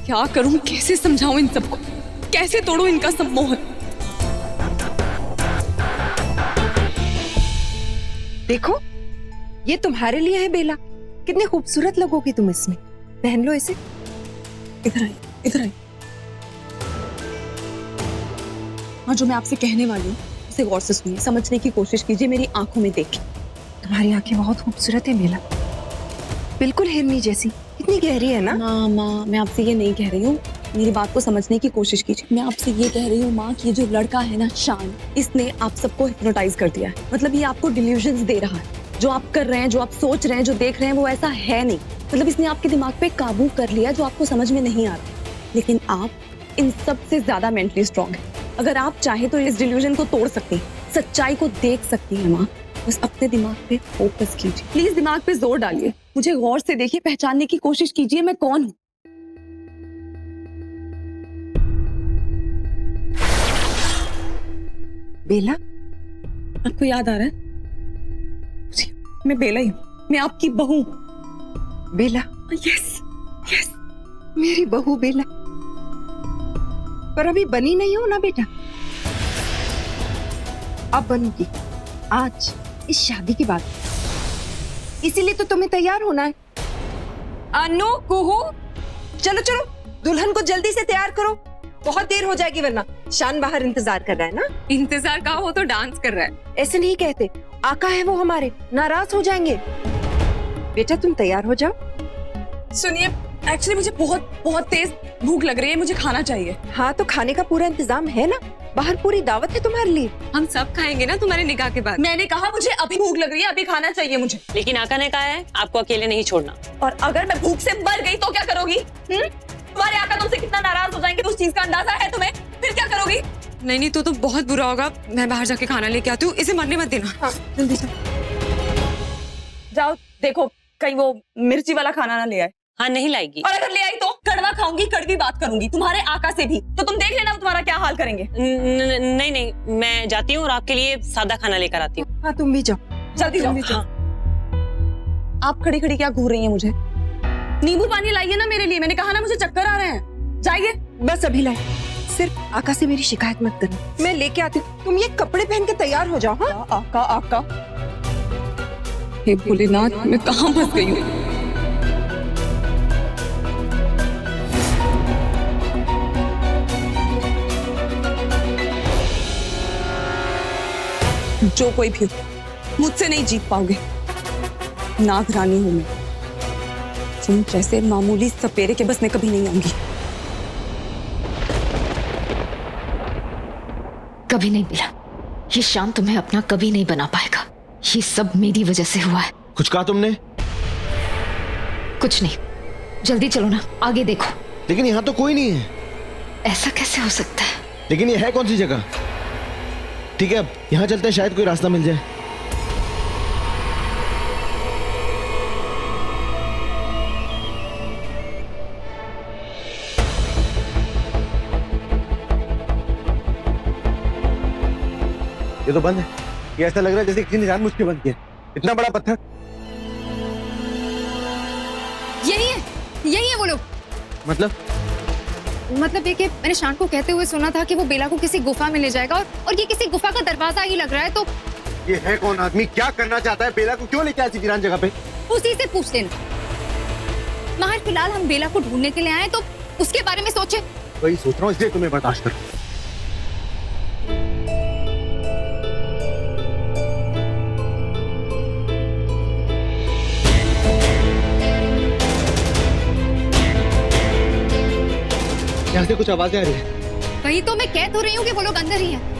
क्या करूं, कैसे समझाऊं इन सबको, कैसे तोड़ूं इनका सम्मोहन। देखो, ये तुम्हारे लिए है बेला। कितनी खूबसूरत लगोगी तुम इसमें। पहन लो इसे। इधर आई, इधर आई। और जो मैं आपसे कहने वाली हूँ उसे गौर से सुनिए, समझने की कोशिश कीजिए, मेरी आंखों में देखिए। तुम्हारी आंखें बहुत खूबसूरत है बेला, बिल्कुल हिरनी जैसी। कितनी गहरी है ना। माँ, मैं आपसे ये नहीं कह रही हूँ, मेरी बात को समझने की कोशिश कीजिए। मैं आपसे ये कह रही हूँ माँ कि ये जो लड़का है ना शान, इसने आप सबको हिप्नोटाइज कर दिया है। मतलब ये आपको डिल्यूजन्स दे रहा है। जो आप कर रहे हैं, जो आप सोच रहे हैं, जो देख रहे हैं, वो ऐसा है नहीं। मतलब इसने आपके दिमाग पे काबू कर लिया जो आपको समझ में नहीं आ रहा। लेकिन आप इन सब से ज्यादा मेंटली स्ट्रांग है। अगर आप चाहे तो इस डिल्यूजन को तोड़ सकती हैं, सच्चाई को देख सकती हैं माँ। बस अपने दिमाग पे फोकस कीजिए, प्लीज दिमाग पे जोर डालिए, मुझे गौर से देखिए, पहचानने की कोशिश कीजिए मैं कौन हूँ। बेला, आपको याद आ रहा है? मैं बेला ही हूँ, मैं आपकी बहू। बेला, यस यस, मेरी बहू बेला। पर अभी बनी नहीं हो ना बेटा। अब बनूंगी, आज इस शादी के बाद। इसीलिए तो तुम्हें तैयार होना है। अनु, कुहू, चलो चलो, दुल्हन को जल्दी से तैयार करो, बहुत देर हो जाएगी वरना। शान बाहर इंतजार कर रहा है ना। इंतजार का हो तो डांस कर रहा है। ऐसे नहीं कहते, आका है वो हमारे, नाराज हो जाएंगे। बेटा तुम तैयार हो जाओ। सुनिए, एक्चुअली मुझे बहुत बहुत तेज भूख लग रही है, मुझे खाना चाहिए। हाँ तो खाने का पूरा इंतजाम है ना, बाहर पूरी दावत है तुम्हारे लिए। हम सब खाएंगे ना तुम्हारे निकाह के बाद। मैंने कहा मुझे अभी भूख लग रही है, अभी खाना चाहिए मुझे। लेकिन आका ने कहा है आपको अकेले नहीं छोड़ना। और अगर मैं भूख से मर गई तो क्या करोगी? तुम्हारे आका तुमसे कितना नाराज हो जाएंगे, उस चीज का अंदाजा है तुम्हें? फिर क्या करोगी? नहीं तो बहुत बुरा होगा। मैं बाहर जाके खाना लेके आती हूँ, इसे मरने मत देना। हाँ, जल्दी जाओ, देखो कहीं वो मिर्ची वाला खाना ना ले आए। हाँ नहीं लाएगी। और अगर ले आई तो कड़वा खाऊंगी, कड़वी बात करूंगी तुम्हारे आका से भी। तो तुम देख लेना तुम्हारा क्या हाल करेंगे। नहीं, मैं जाती हूँ और आपके लिए सादा खाना लेकर आती हूँ। हाँ तुम भी जाओ, जल्दी जाओ। हाँ। आप खड़ी खड़ी क्या घूर रही हैं मुझे? नींबू पानी लाइए ना मेरे लिए, मैंने कहा ना मुझे चक्कर आ रहे हैं। जाइए। बस अभी लाए। सिर्फ आका से मेरी शिकायत मत करना, मैं लेके आती हूँ। तुम ये कपड़े पहन के तैयार हो जाओ। हाँ आका आका, हे भोलेनाथ, मैं कहाँ फंस गई हूँ? जो कोई भी हो, मुझसे नहीं जीत पाओगे। नाग रानी हूं मैं, तुम जैसे मामूली सपेरे के बस में कभी नहीं आऊंगी। कभी नहीं मिला, ये शाम तुम्हें अपना कभी नहीं बना पाएगा। ये सब मेरी वजह से हुआ है। कुछ कहा तुमने? कुछ नहीं, जल्दी चलो ना, आगे देखो। लेकिन यहाँ तो कोई नहीं है। ऐसा कैसे हो सकता है? लेकिन ये है कौन सी जगह? ठीक है, अब यहाँ चलते हैं, शायद कोई रास्ता मिल जाए। ये तो बंद है। ये ऐसा लग रहा है जैसे किसी ने जानबूझ के बंद किया। इतना बड़ा पत्थर। यही है वो लोग। मतलब ये कि मैंने शान को कहते हुए सुना था कि वो बेला को किसी गुफा में ले जाएगा, और ये किसी गुफा का दरवाजा ही लग रहा है। तो ये है कौन आदमी? क्या करना चाहता है? बेला को क्यों लेके आया ऐसी वीरान जगह पे? उसी से पूछ लेना। महज फिलहाल हम बेला को ढूंढने के लिए आए, तो उसके बारे में सोचे। वही सोच रहा हूँ, इसलिए तुम्हें बर्दाश्त कर। यहाँ से कुछ आवाजें आ रही है। वही तो मैं कह तो रही हूँ कि वो लोग अंदर ही हैं।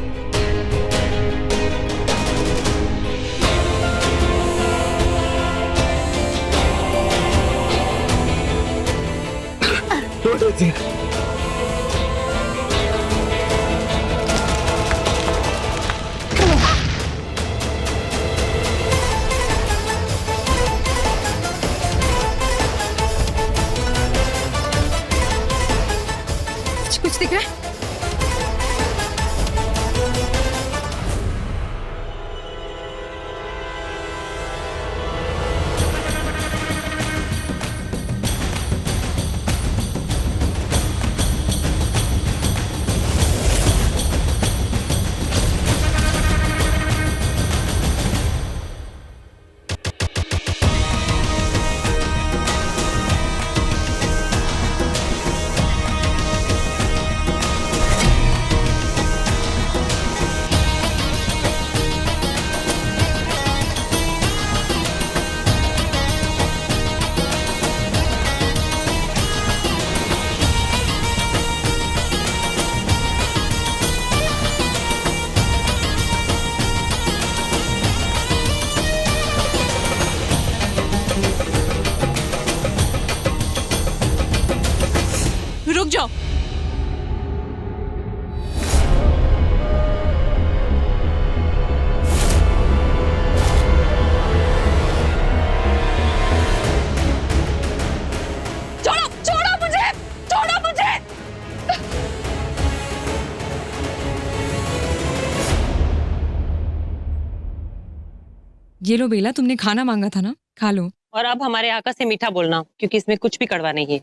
कुछ दिख रहा है? रुक जाओ। छोड़ो छोड़ो मुझे, छोड़ो मुझे। ये लो बेला, तुमने खाना मांगा था ना, खा लो। और अब हमारे आका से मीठा बोलना, क्योंकि इसमें कुछ भी कड़वा नहीं है।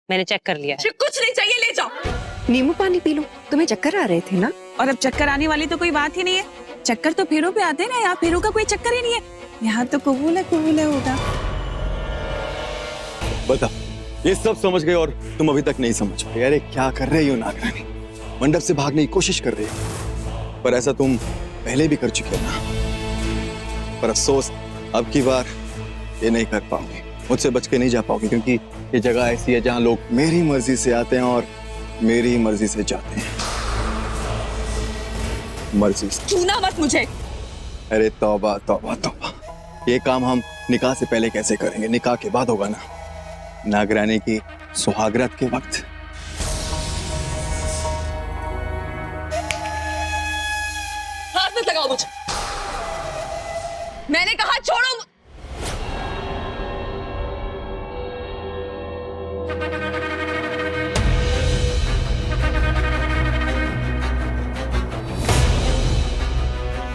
मैंने चेक कर लिया है। कुछ नहीं चाहिए, ले जाओ। नींबू पानी पी लो, तुम्हें चक्कर आ रहे थे ना। और अब चक्कर आने वाली तो कोई बात ही नहीं है। चक्कर तो फेरों पे आते हैं ना, यहाँ फेरों का कोई चक्कर ही नहीं है। यहाँ तो कबूल है होगा। बता, ये सब समझ गए और तुम अभी तक नहीं समझ पाए। अरे क्या कर रही हो नागरानी? मंडप से भागने की कोशिश कर रही हो, पर ऐसा तुम पहले भी कर चुके हो ना। पर अफसोस अब की बार ये नहीं कर पाओगे, मुझसे बच के नहीं जा पाओगे, क्योंकि ये जगह ऐसी है जहाँ लोग मेरी मर्जी से आते हैं और मेरी मर्जी से जाते हैं। मर्जी से। छूना मत मुझे। अरे तौबा तौबा तौबा, ये काम हम निकाह से पहले कैसे करेंगे? निकाह के बाद होगा ना, नागरानी की सुहागरात के वक्त। हाथ मत लगाओ मुझे, मैंने कहा छोड़ो।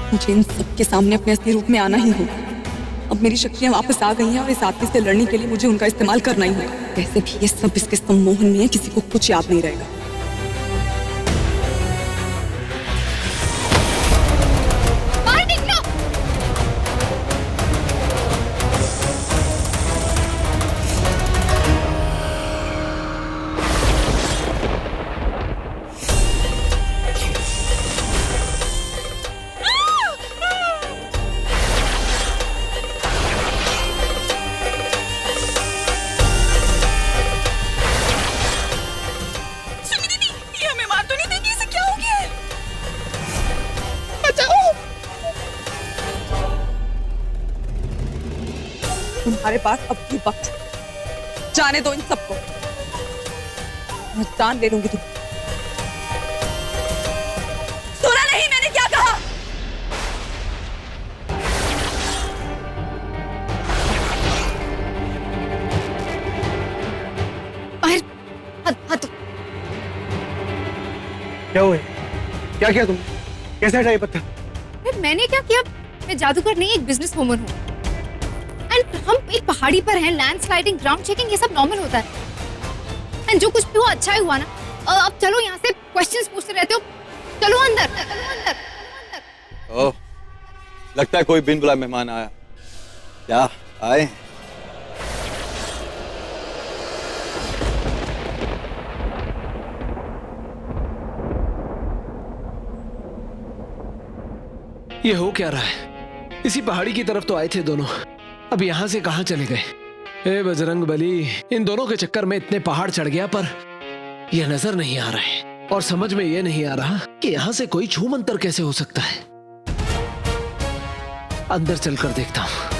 मुझे इन सबके सामने अपने असली रूप में आना ही होगा। अब मेरी शक्तियां वापस आ गई हैं और इस आदमी से लड़ने के लिए मुझे उनका इस्तेमाल करना ही होगा। वैसे भी ये सब इसके सम्मोहन में है, किसी को कुछ याद नहीं रहेगा। बाहर निकलो। ये हमें मार तो नहीं देंगी? इसे क्या हो गया है? तुम्हारे पास अब भी वक्त, जाने दो इन सबको, मैं जान ले लूंगी तुम्हें। सुना नहीं मैंने क्या कहा? बाहर हाथ क्या हुआ? क्या किया तुमने? कैसे हटाया पत्थर? अरे मैंने क्या किया? मैं जादूगर नहीं, एक बिजनेस वूमन हूँ। एंड हम एक पहाड़ी पर हैं, लैंडस्लाइडिंग, ग्राउंड चेकिंग, ये सब नॉर्मल होता है। एंड जो कुछ भी हुआ अच्छा ही हुआ ना। अब चलो, यहाँ से क्वेश्चंस पूछते रहते हो। चलो अंदर, चलो अंदर। ओह, लगता है कोई बिन बुलाए मेहमान आया। क्या आए? ये हो क्या रहा है? इसी पहाड़ी की तरफ तो आए थे दोनों, अब यहाँ से कहाँ चले गए? ए बजरंग बली, इन दोनों के चक्कर में इतने पहाड़ चढ़ गया, पर यह नजर नहीं आ रहा है और समझ में यह नहीं आ रहा कि यहाँ से कोई छू मंतर कैसे हो सकता है। अंदर चलकर देखता हूँ।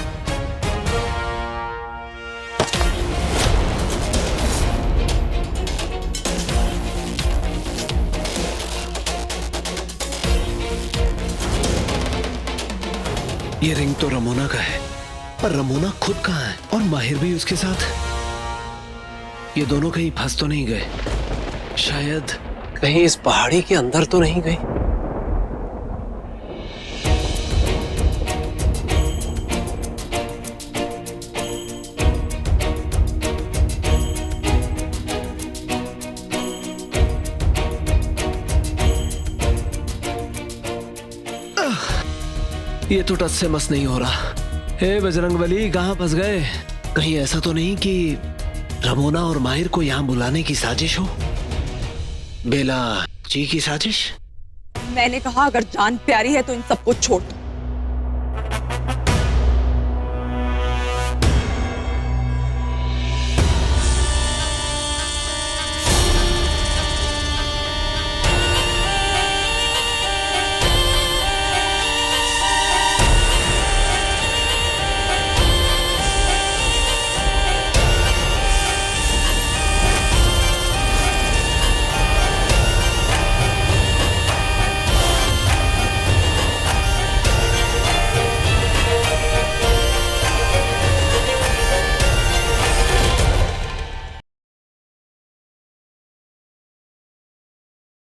ये रिंग तो रमोना का है, पर रमोना खुद कहाँ है और माहिर भी उसके साथ? ये दोनों कहीं फंस तो नहीं गए? शायद कहीं इस पहाड़ी के अंदर तो नहीं गए? ये तो टस से मस नहीं हो रहा। हे बजरंगबली, कहाँ फंस गए? कहीं ऐसा तो नहीं कि रमोना और माहिर को यहाँ बुलाने की साजिश हो? बेला जी की साजिश? मैंने कहा अगर जान प्यारी है तो इन सबको छोड़ दो।